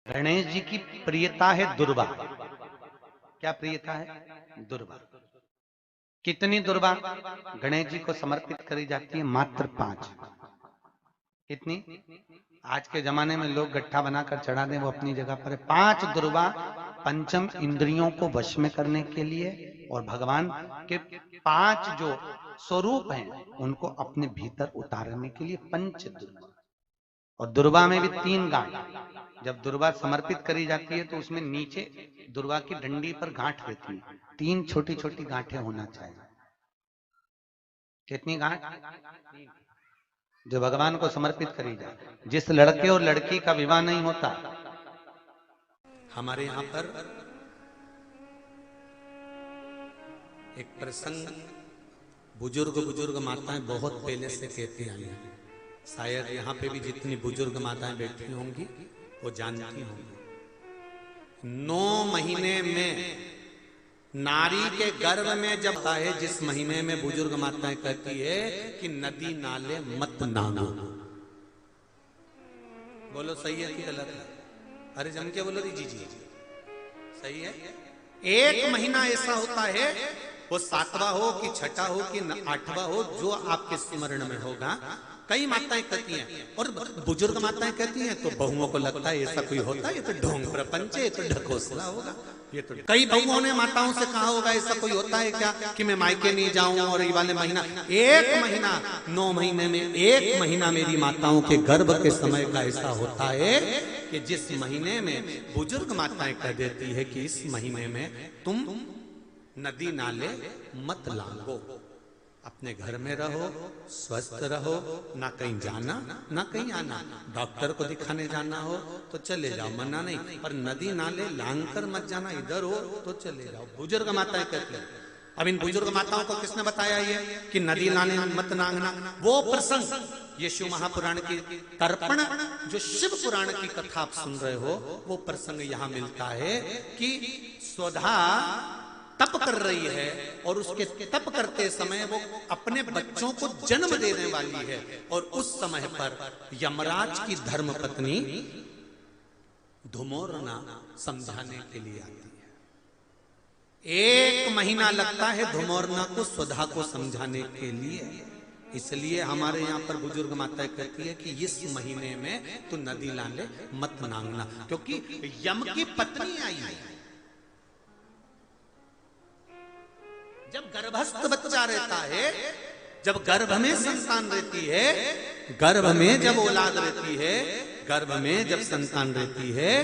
गणेश जी की प्रियता है दुर्वा। क्या प्रियता है? दुर्वा। कितनी दुर्वा गणेश जी को समर्पित करी जाती है? मात्र 5। कितनी? आज के जमाने में लोग गट्ठा बनाकर चढ़ा दें, वो अपनी जगह पर है। 5 दुर्वा पंचम इंद्रियों को वश में करने के लिए और भगवान के 5 जो स्वरूप हैं उनको अपने भीतर उतारने के लिए पंच दुर्वा। और दुर्वा में भी 3 गांठ। जब दुर्वा समर्पित करी जाती है तो उसमें नीचे दुर्वा की डंडी पर गांठ रहती है, 3 छोटी छोटी गांठें होना चाहिए। कितनी गांठ? जो भगवान को समर्पित करी जाए। जिस लड़के और लड़की का विवाह नहीं होता, हमारे यहां पर एक प्रसंग बुजुर्ग माताएं बहुत पहले से कहती आई हैं, शायद यहाँ पे भी जितनी बुजुर्ग माताएं बैठी होंगी वो जानती होंगी। 9 महीने में नारी के गर्भ में जब आता है, जिस महीने में बुजुर्ग माताएं कहती है कि नदी नाले मत नांगो। बोलो सही है कि गलत है? अरे जम के बोलो जी जी सही है। 1 महीना ऐसा होता है, वो 7वां हो कि 6ठा हो कि 8वां हो, जो आपके स्मरण में होगा। कई माताएं कहती हैं और बुजुर्ग माताएं कहती हैं तो बहुओं को लगता है ऐसा कोई होता है, ये तो ढोंग प्रपंच है, ये तो ढकोसला होगा। ये तो कई बहुओं ने माताओं से कहा होगा ऐसा कोई होता है क्या कि मैं मायके नहीं जाऊं और ये वाले महीना 1 महीना 9 महीने में 1 महीना मेरी माताओं के गर्भ के समय का ऐसा होता है कि जिस महीने में बुजुर्ग माताएं कह देती है कि इस महीने में तुम नदी नाले मत लांगो, अपने घर में रहो, स्वस्थ रहो, ना कहीं जाना ना कहीं आना। डॉक्टर को दिखाने जाना हो तो चले जाओ, मना नहीं, पर नदी नाले लांग कर मत जाना। इधर हो तो चले जाओ, बुजुर्ग माताएं कहती हैं। अब इन बुजुर्ग माताओं को किसने बताया ये कि नदी नाले मत नांगना? वो प्रसंग ये शिव महापुराण की तर्पण, जो शिव पुराण की कथा आप सुन रहे हो, वो प्रसंग यहां मिलता है कि स्वधा तप कर रही है और उसके तप करते समय वो अपने बच्चों को जन्म देने वाली है, और उस समय पर यमराज की धर्म पत्नी धुमोरना समझाने के लिए आती है। 1 महीना लगता है धुमोरना को स्वधा को समझाने के लिए। इसलिए हमारे यहाँ पर बुजुर्ग माता कहती है कि इस महीने में तो नदी नाले मत नांगना, क्योंकि यम की पत्नी आई है। जब गर्भस्थ बच्चा रहता है, जब गर्भ में संतान रहती है, गर्भ में जब औलाद रहती है, गर्भ में जब संतान रहती है,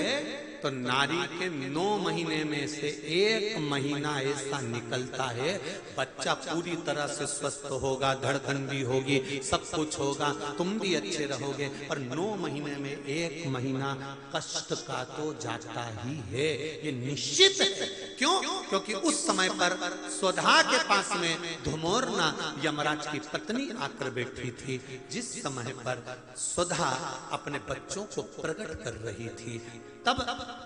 तो नारी के 9 महीने में से 1 महीना ऐसा निकलता है, बच्चा पूरी तरह से स्वस्थ होगा, धड़कन भी होगी, सब कुछ होगा, तुम भी अच्छे रहोगे, पर 9 महीने में 1 महीना कष्ट का तो जाता ही है, ये निश्चित है। क्यों? क्योंकि उस समय पर स्वधा के पास में धुमोरना यमराज की पत्नी आकर बैठी थी, जिस समय पर स्वधा अपने बच्चों को प्रकट कर रही थी, तब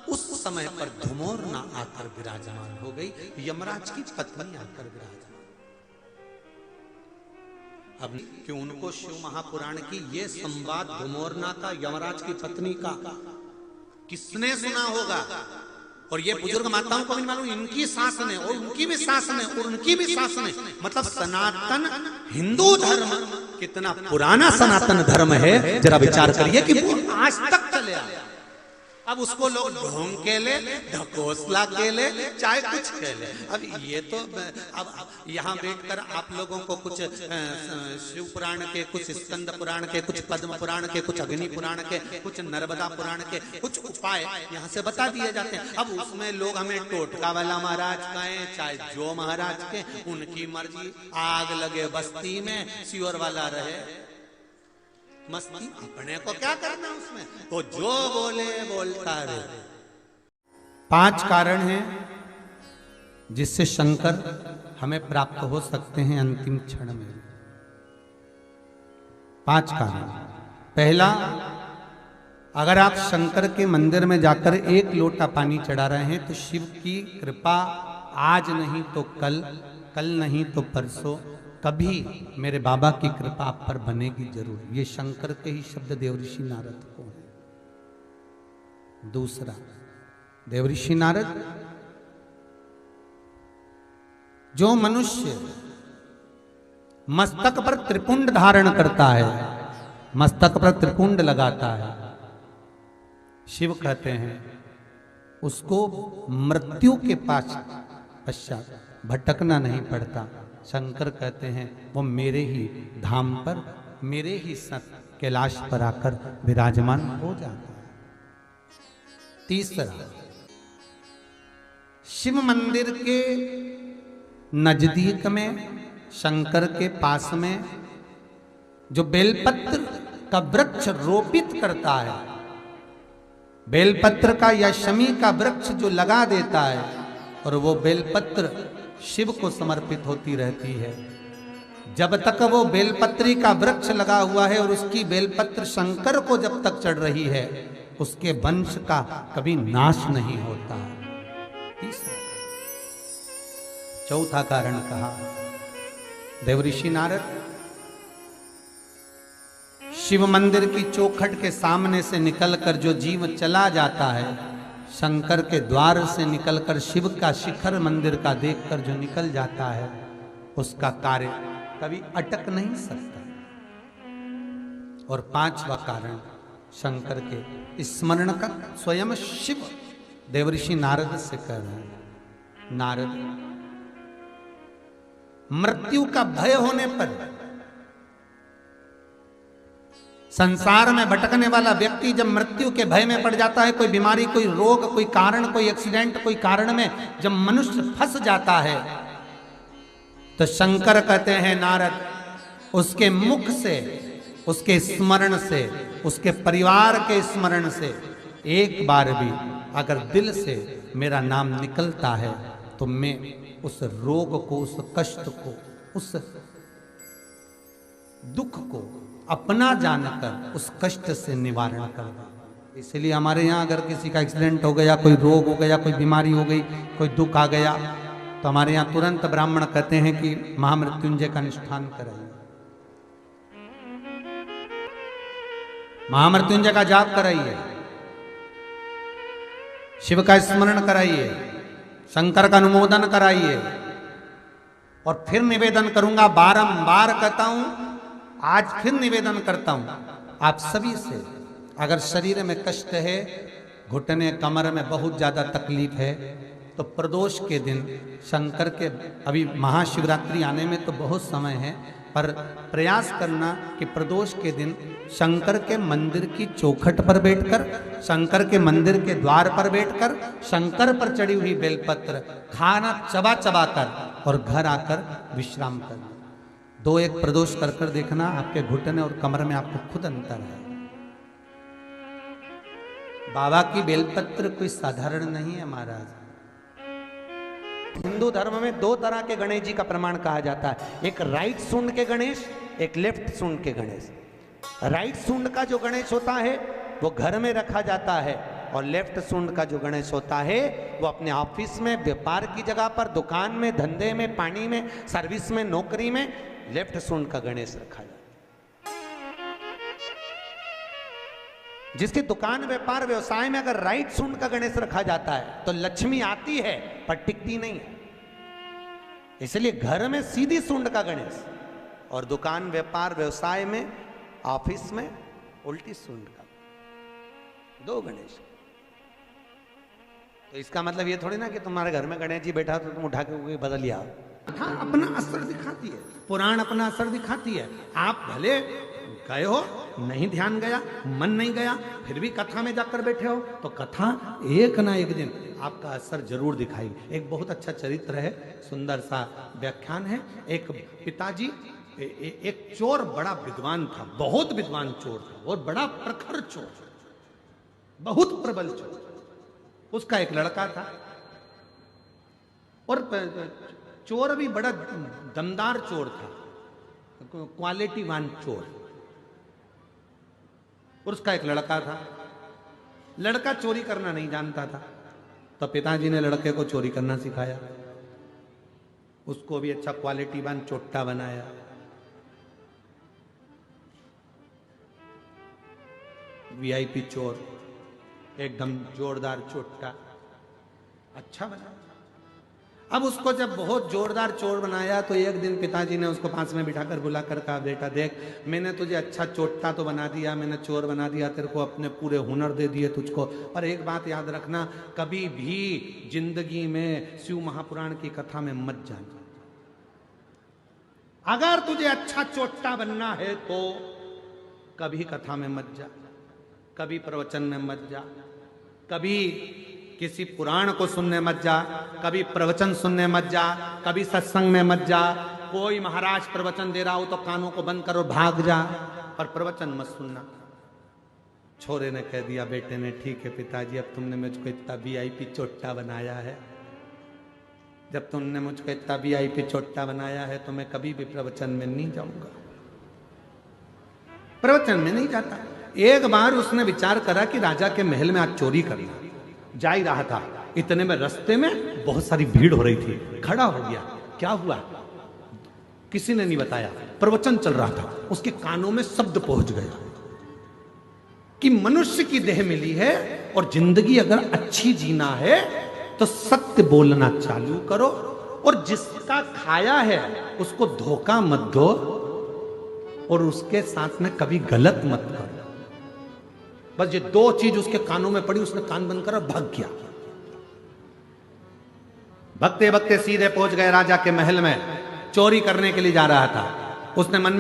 उस समय पर धुमोरना आकर विराजमान हो गई, यमराज की पत्नी आकर विराजमान। अब कि उनको शिव महापुराण की ये संवाद धुमोरना का यमराज की पत्नी का किसने सुना होगा? और ये बुजुर्ग माताओं को भी मालूम, इनकी सास ने और उनकी भी सास ने और उनकी भी सास ने, मतलब सनातन हिंदू धर्म कितना पुराना सनातन धर्म है, जरा विचार करिए कि वो आज तक चले आया। अब उसको लोग ढोंग के ले, ढकोसला के ले, चाहे कुछ के ले। अब ये तो अब यहाँ बैठकर आप लोगों को कुछ शिव पुराण के, कुछ स्कंद पुराण के, कुछ पद्म पुराण के, कुछ अग्नि पुराण के, कुछ नर्मदा पुराण के कुछ उपाय यहाँ से बता दिए जाते हैं। अब उसमें लोग हमें टोटका वाला महाराज कहें, चाहे जो महाराज के, उनकी मर्जी। आग लगे बस्ती में, सियोर वाला रहे मस्ती, अपने को क्या करना उसमें, वो जो बोले बोलता रहे। 5 कारण हैं जिससे शंकर हमें प्राप्त हो सकते हैं अंतिम क्षण में। 5 कारण। पहला, अगर आप शंकर के मंदिर में जाकर 1 लोटा पानी चढ़ा रहे हैं तो शिव की कृपा आज नहीं तो कल, कल नहीं तो परसों, कभी मेरे बाबा की कृपा आप पर बनेगी जरूर। ये शंकर के ही शब्द देवऋषि नारद को है। दूसरा, देवऋषि नारद, जो मनुष्य मस्तक पर त्रिपुंड धारण करता है, मस्तक पर त्रिपुंड लगाता है, शिव कहते हैं उसको मृत्यु के पश्चात भटकना नहीं पड़ता। शंकर कहते हैं वो मेरे ही धाम पर, मेरे ही सत कैलाश पर आकर विराजमान हो जाता है। तीसरा, शिव मंदिर के नजदीक में, शंकर के पास में जो बेलपत्र का वृक्ष रोपित करता है, बेलपत्र का या शमी का वृक्ष जो लगा देता है और वो बेलपत्र शिव को समर्पित होती रहती है, जब तक वो बेलपत्री का वृक्ष लगा हुआ है और उसकी बेलपत्र शंकर को जब तक चढ़ रही है, उसके वंश का कभी नाश नहीं होता है। चौथा कारण कहा, देवऋषि नारद, शिव मंदिर की चौखट के सामने से निकलकर जो जीव चला जाता है, शंकर के द्वार से निकलकर शिव का शिखर मंदिर का देखकर जो निकल जाता है, उसका कार्य कभी अटक नहीं सकता। और पांचवा कारण शंकर के स्मरण का स्वयं शिव देवऋषि नारद से कह रहे हैं, नारद, मृत्यु का भय होने पर संसार में भटकने वाला व्यक्ति जब मृत्यु के भय में पड़ जाता है, कोई बीमारी, कोई रोग, कोई कारण, कोई एक्सीडेंट, कोई कारण में जब मनुष्य फंस जाता है, तो शंकर कहते हैं नारद, उसके मुख से, उसके स्मरण से, उसके परिवार के स्मरण से एक बार भी अगर दिल से मेरा नाम निकलता है तो मैं उस रोग को, उस कष्ट को, उस दुख को अपना जानकर उस कष्ट से निवारण कर दे। इसलिए हमारे यहाँ अगर किसी का एक्सीडेंट हो गया, कोई रोग हो गया, कोई बीमारी हो गई, कोई दुख आ गया, तो हमारे यहाँ तुरंत ब्राह्मण कहते हैं कि महामृत्युंजय का अनुष्ठान कराइए, महामृत्युंजय का जाप कराइए, शिव का स्मरण कराइए, शंकर का अनुमोदन कराइए। और फिर निवेदन करूंगा, बारंबार कहता हूं, आज फिर निवेदन करता हूं आप सभी से, अगर शरीर में कष्ट है, घुटने कमर में बहुत ज्यादा तकलीफ है, तो प्रदोष के दिन शंकर के, अभी महाशिवरात्रि आने में तो बहुत समय है, पर प्रयास करना कि प्रदोष के दिन शंकर के मंदिर की चौखट पर बैठकर, शंकर के मंदिर के द्वार पर बैठकर, शंकर पर चढ़ी हुई बेलपत्र खाना चबा चबा कर और घर आकर विश्राम करना। 2-1 प्रदोष कर कर देखना, आपके घुटने और कमर में आपको खुद अंतर है। बाबा की बेलपत्र कोई साधारण नहीं है महाराज। हिंदू धर्म में 2 तरह के गणेश जी का प्रमाण कहा जाता है, एक राइट सूंड के गणेश, एक लेफ्ट सूंड के गणेश। राइट सूंड का जो गणेश होता है वो घर में रखा जाता है, और लेफ्ट सूंड का जो गणेश होता है वो अपने ऑफिस में, व्यापार की जगह पर, दुकान में, धंधे में, पानी में, सर्विस में, नौकरी में लेफ्ट सूंड का गणेश रखा जाता है। जिसकी दुकान, व्यापार, व्यवसाय में अगर राइट सूंड का गणेश रखा जाता है तो लक्ष्मी आती है पर टिकती नहीं है। इसलिए घर में सीधी सूंड का गणेश, और दुकान, व्यापार, व्यवसाय में, ऑफिस में उल्टी सूंड का, 2 गणेश। तो इसका मतलब ये थोड़ी ना कि तुम्हारे घर में गणेश जी बैठा तो तुम उठा के कोई बदल लिया। हाँ, अपना असर दिखाती है, पुराण अपना असर दिखाती है। आप भले गए हो, नहीं ध्यान गया, मन नहीं गया, फिर भी कथा में जाकर बैठे हो, तो कथा एक ना एक दिन आपका असर जरूर दिखाएगी। एक बहुत अच्छा चरित्र है, सुंदर सा व्याख्यान है। एक पिताजी, एक चोर बड़ा विद्वान था, बहुत विद्वान चोर था, और बड़ा प्रखर चोर, बहुत प्रबल चोर। उसका एक लड़का था, और चोर भी बड़ा दमदार चोर था, क्वालिटीवान चोर। और उसका एक लड़का था, लड़का चोरी करना नहीं जानता था, तो पिताजी ने लड़के को चोरी करना सिखाया, उसको भी अच्छा क्वालिटीवान चोट्टा बनाया। वीआईपी चोर, एकदम जोरदार चोट्टा, अच्छा बना। अब उसको जब बहुत जोरदार चोर बनाया तो एक दिन पिताजी ने उसको पास में बिठाकर बुलाकर कहा, बेटा देख, मैंने तुझे अच्छा चोट्टा तो बना दिया, मैंने चोर बना दिया, तेरे को अपने पूरे हुनर दे दिए तुझको, पर एक बात याद रखना, कभी भी जिंदगी में शिव महापुराण की कथा में मत जाना। अगर तुझे अच्छा चोट्टा बनना है तो कभी कथा में मत जा, कभी प्रवचन में मत जा, कभी किसी पुराण को सुनने मत जा, कभी प्रवचन सुनने मत जा, कभी सत्संग में मत जा। कोई महाराज प्रवचन दे रहा हो तो कानों को बंद करो, भाग जा, पर प्रवचन मत सुनना। छोरे ने कह दिया, बेटे ने, ठीक है पिताजी, अब तुमने मुझको इतना वीआईपी चोट्टा बनाया है, जब तुमने मुझको इतना वीआईपी चोट्टा बनाया है तो मैं कभी भी प्रवचन में नहीं जाऊंगा, प्रवचन में नहीं जाता। एक बार उसने विचार करा कि राजा के महल में आज चोरी करना, जा ही रहा था, इतने में रास्ते में बहुत सारी भीड़ हो रही थी, खड़ा हो गया। क्या हुआ किसी ने नहीं बताया, प्रवचन चल रहा था, उसके कानों में शब्द पहुंच गया कि मनुष्य की देह मिली है और जिंदगी अगर अच्छी जीना है तो सत्य बोलना चालू करो, और जिसका खाया है उसको धोखा मत दो, और उसके साथ में कभी गलत मत करो। बस ये दो चीज उसके कानों में पड़ी, उसने कान बंद करा, भाग गया। भगते भगते सीधे पहुंच गए राजा के महल में, चोरी करने के लिए जा रहा था। उसने मन में